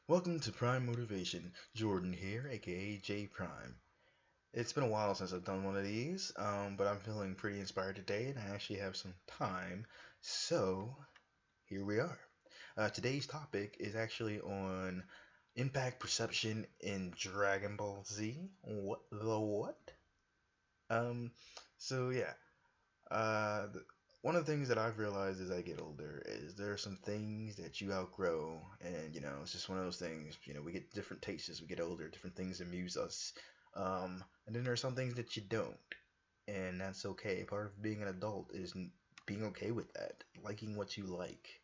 Welcome to Prime Motivation. Jordan here, aka J Prime. It's been a while since I've done one of these, but I'm feeling pretty inspired today and I actually have some time. So, here we are. Today's topic is actually on impact perception in Dragon Ball Z. What the what? Um, so yeah, one of the things that I've realized as I get older is there are some things that you outgrow, and it's just one of those things. We get different tastes as we get older. Different things amuse us, and then there are some things that you don't, and that's okay. Part of being an adult is being okay with that, liking what you like.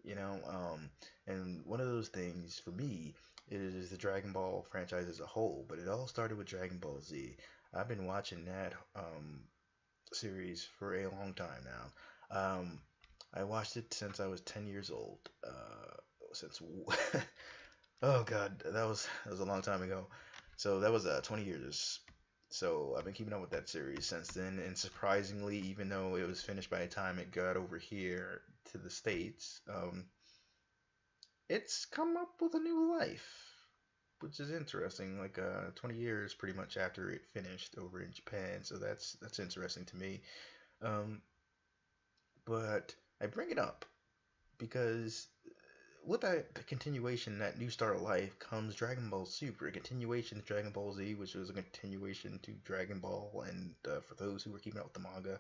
You know, and one of those things for me is the Dragon Ball franchise as a whole, but it all started with Dragon Ball Z. I've been watching that series for a long time now. I watched it since I was 10 years old. Since oh god, that was a long time ago. So that was 20 years. So I've been keeping up with that series since then, and surprisingly, even though it was finished by the time it got over here to the States, it's come up with a new life, which is interesting. Like 20 years pretty much after it finished over in Japan, so that's interesting to me. Um, but I bring it up because with that continuation, that new start of life, comes Dragon Ball Super, a continuation to Dragon Ball Z, which was a continuation to Dragon Ball. And for those who were keeping up with the manga,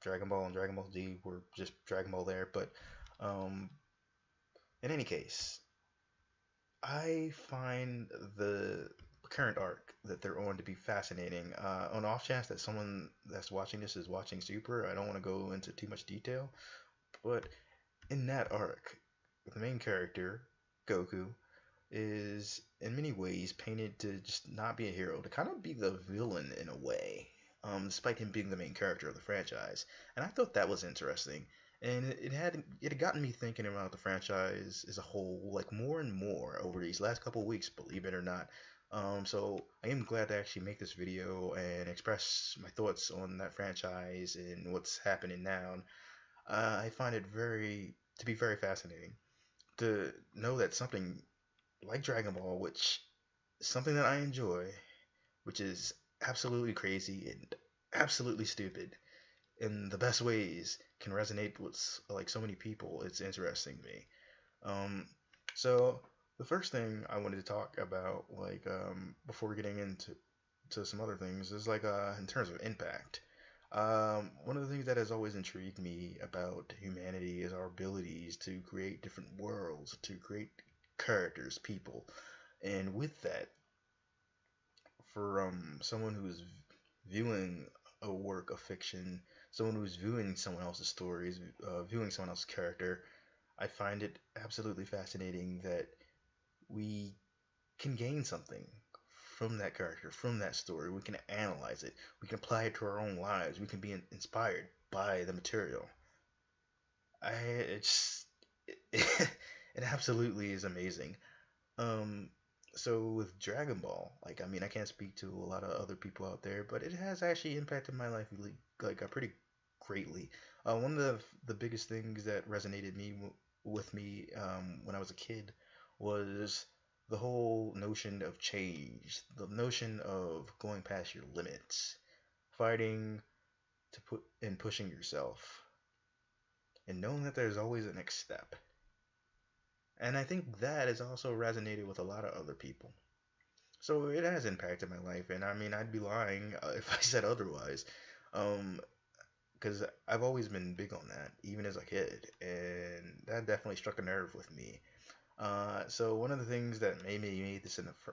Dragon Ball and Dragon Ball Z were just Dragon Ball there. But um, in any case, I find the current arc that they're on to be fascinating. On the off chance that someone that's watching this is watching Super, I don't want to go into too much detail, but in that arc, the main character, Goku, is in many ways painted to just not be a hero, to kind of be the villain in a way, despite him being the main character of the franchise. And I thought that was interesting. And it had gotten me thinking about the franchise as a whole, like more and more over these last couple of weeks, believe it or not. So I am glad to actually make this video and express my thoughts on that franchise and what's happening now. I find it to be very fascinating to know that something like Dragon Ball, which is something that I enjoy, which is absolutely crazy and absolutely stupid in the best ways, can resonate with like so many people. It's interesting to me. Um, so the first thing I wanted to talk about, like before getting into some other things, is like in terms of impact. One of the things that has always intrigued me about humanity is our abilities to create different worlds, to create characters, people, and with that, for someone who's viewing a work of fiction, someone who's viewing someone else's stories, viewing someone else's character, I find it absolutely fascinating that we can gain something from that character, from that story. We can analyze it. We can apply it to our own lives. We can be inspired by the material. It's it absolutely is amazing. Um, so with Dragon Ball, like I mean, I can't speak to a lot of other people out there, but it has actually impacted my life really, like pretty greatly. One of the biggest things that resonated with me when I was a kid was the whole notion of change, the notion of going past your limits, fighting to put and pushing yourself, and knowing that there's always a next step. And I think that has also resonated with a lot of other people. So it has impacted my life, and I mean, I'd be lying if I said otherwise. Um, because I've always been big on that, even as a kid, and that definitely struck a nerve with me. So one of the things that made me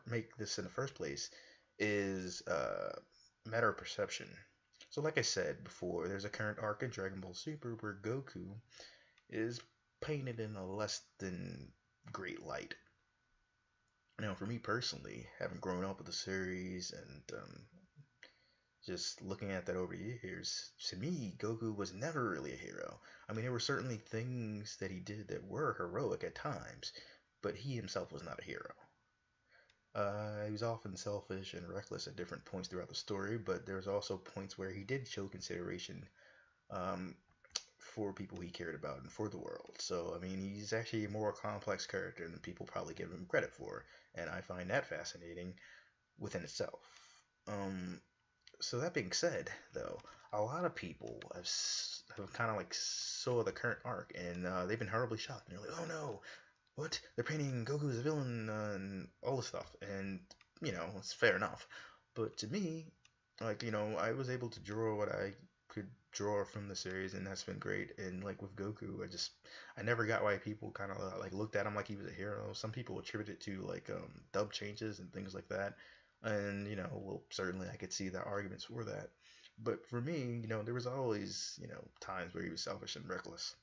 make this in the first place is matter of perception. So like I said before, there's a current arc in Dragon Ball Super where Goku is painted in a less than great light. Now, for me personally, having grown up with the series and just looking at that over the years, to me, Goku was never really a hero. I mean, there were certainly things that he did that were heroic at times, but he himself was not a hero. He was often selfish and reckless at different points throughout the story, but there was also points where he did show consideration um, for people he cared about and for the world. So, I mean, he's actually a more complex character than people probably give him credit for, and I find that fascinating within itself. Um, so that being said, though, a lot of people have kind of like saw the current arc, and they've been horribly shocked. And they're like, "Oh no, what? They're painting Goku as a villain and all this stuff." And it's fair enough. But to me, like I was able to draw what I could draw from the series, and that's been great. And like with Goku, I never got why people kind of like looked at him like he was a hero. Some people attribute it to like dub changes and things like that. And well, certainly I could see the arguments for that. But for me, there was always times where he was selfish and reckless.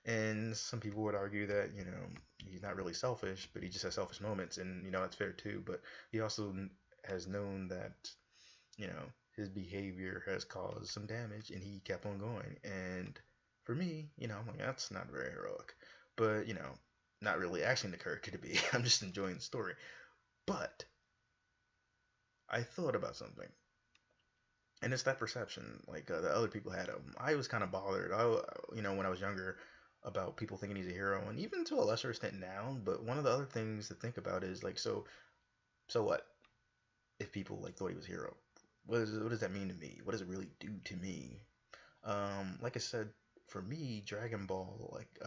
And some people would argue that, he's not really selfish, but he just has selfish moments, and that's fair too. But he also has known that, you know, his behavior has caused some damage, and he kept on going. And for me, I'm like, that's not very heroic, but not really acting the character to be. I'm just enjoying the story. But I thought about something, and it's that perception, like that other people had of him. I was kind of bothered. When I was younger, about people thinking he's a hero, and even to a lesser extent now. But one of the other things to think about is like, so what if people like thought he was a hero? What does that mean to me? What does it really do to me? Like I said, for me, Dragon Ball, like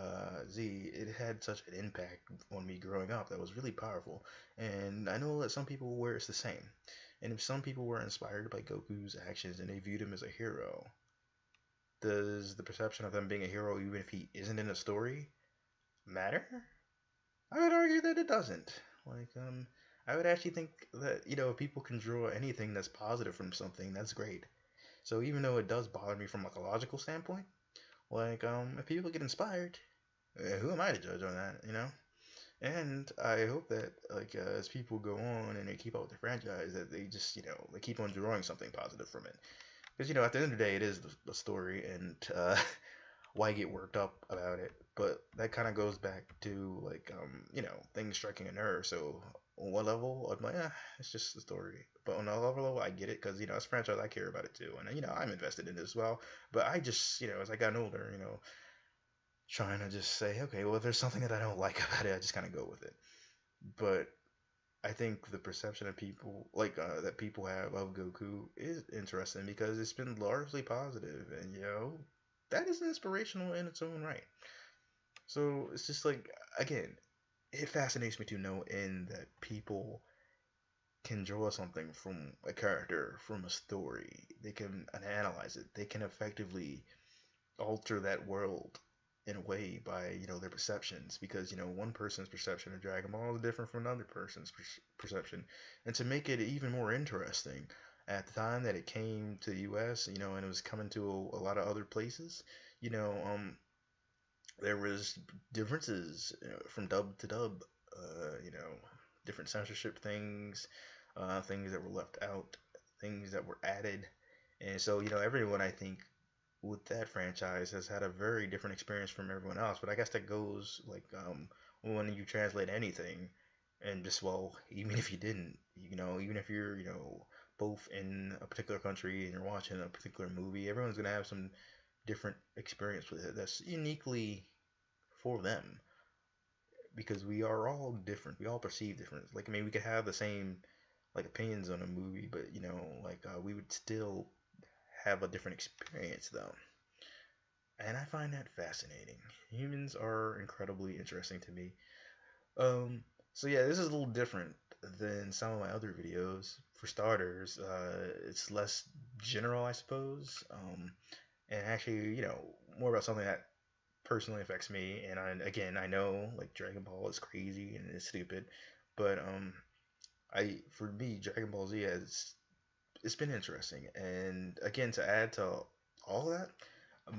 Z, it had such an impact on me growing up that was really powerful. And I know that some people where it's the same. And if some people were inspired by Goku's actions and they viewed him as a hero, does the perception of them being a hero, even if he isn't in a story, matter? I would argue that it doesn't. Like, I would actually think that, if people can draw anything that's positive from something, that's great. So even though it does bother me from like a logical standpoint, like, if people get inspired, who am I to judge on that? And I hope that, like, as people go on and they keep up with the franchise, that they just, they keep on drawing something positive from it. Because, at the end of the day, it is the story, and why get worked up about it? But that kind of goes back to, like, things striking a nerve. So, on one level, I'm like, it's just the story. But on another level, I get it, because, it's a franchise, I care about it too. And, I'm invested in it as well. But I just, as I got older, trying to just say, okay, well, if there's something that I don't like about it, I just kind of go with it. But I think the perception of people, like that people have of Goku, is interesting because it's been largely positive, and that is inspirational in its own right. So it's just like, again, it fascinates me to know in that people can draw something from a character, from a story. They can analyze it. They can effectively alter that world in a way by their perceptions, because one person's perception of Dragon Ball is different from another person's perception. And to make it even more interesting, at the time that it came to the U.S., and it was coming to a lot of other places, there was differences from dub to dub, different censorship things, things that were left out, things that were added. And so everyone, I think, with that franchise has had a very different experience from everyone else. But I guess that goes like when you translate anything, and just, well, even if you didn't, even if you're both in a particular country and you're watching a particular movie, everyone's gonna have some different experience with it that's uniquely for them, because we are all different. We all perceive different. Like, I mean, we could have the same like opinions on a movie, but like we would still have a different experience though. And I find that fascinating. Humans are incredibly interesting to me. So yeah, this is a little different than some of my other videos. For starters, it's less general, I suppose. And actually, more about something that personally affects me. And again, I know like Dragon Ball is crazy and it's stupid, but for me, Dragon Ball Z has it's been interesting. And again, to add to all that,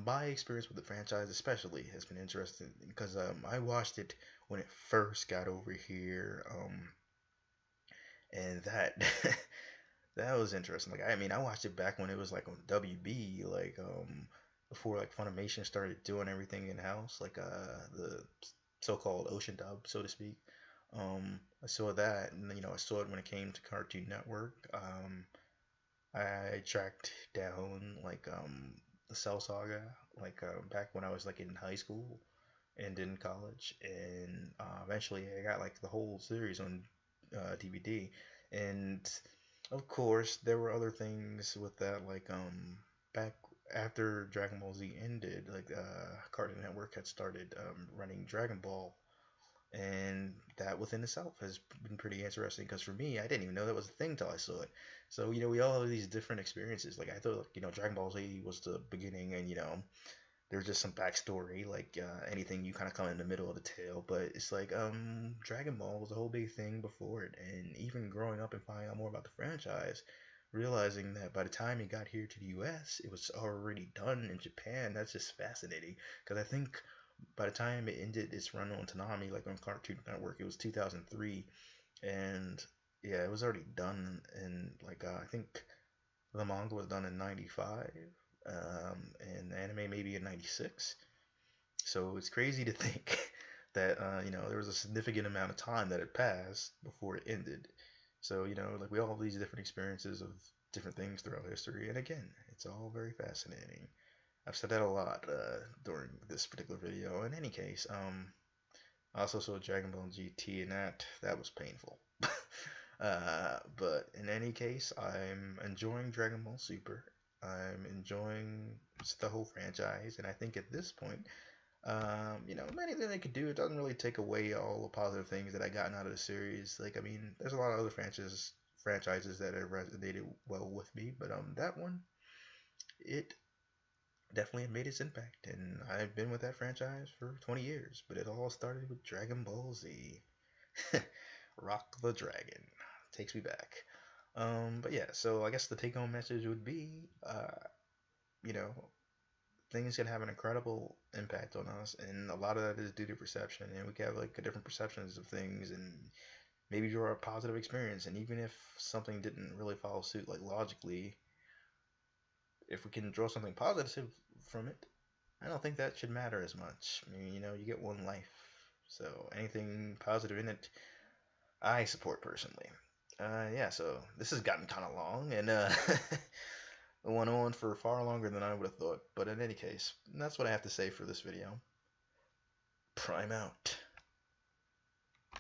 my experience with the franchise especially has been interesting because I watched it when it first got over here, and that that was interesting. Like, I mean, I watched it back when it was like on WB, like before like Funimation started doing everything in house, like the so-called Ocean dub, so to speak. I saw that, and I saw it when it came to Cartoon Network. I tracked down like the Cell Saga, back when I was like in high school and in college, and eventually I got like the whole series on DVD. And of course, there were other things with that, like back after Dragon Ball Z ended, like Cartoon Network had started running Dragon Ball, and that within itself has been pretty interesting because for me, I didn't even know that was a thing till I saw it. So we all have these different experiences. Like I thought, Dragon Ball Z was the beginning, and there's just some backstory, like anything you kind of come in the middle of the tale. But it's like Dragon Ball was a whole big thing before it, and even growing up and finding out more about the franchise, realizing that by the time it got here to the U.S., it was already done in Japan. That's just fascinating because I think by the time it ended its run on Toonami, like on Cartoon Network, it was 2003, and yeah, it was already done. And like I think the manga was done in '95, and the anime maybe in '96. So it's crazy to think that there was a significant amount of time that had passed before it ended. So like we all have these different experiences of different things throughout history, and again, it's all very fascinating. I've said that a lot during this particular video. In any case, I also saw Dragon Ball GT, and that was painful. But in any case, I'm enjoying Dragon Ball Super. I'm enjoying the whole franchise, and I think at this point, anything they could do, it doesn't really take away all the positive things that I gotten out of the series. Like, I mean, there's a lot of other franchises that have resonated well with me, but that one, it definitely made its impact, and I've been with that franchise for 20 years. But it all started with Dragon Ball Z. Rock the Dragon takes me back. But yeah, so I guess the take-home message would be, you know, things can have an incredible impact on us, and a lot of that is due to perception. And we can have like different perceptions of things, and maybe you're a positive experience. And even if something didn't really follow suit, like logically, if we can draw something positive from it, I don't think that should matter as much. I mean, you get one life, so anything positive in it, I support personally. Yeah, so this has gotten kind of long, and it went on for far longer than I would have thought. But in any case, that's what I have to say for this video. Prime out.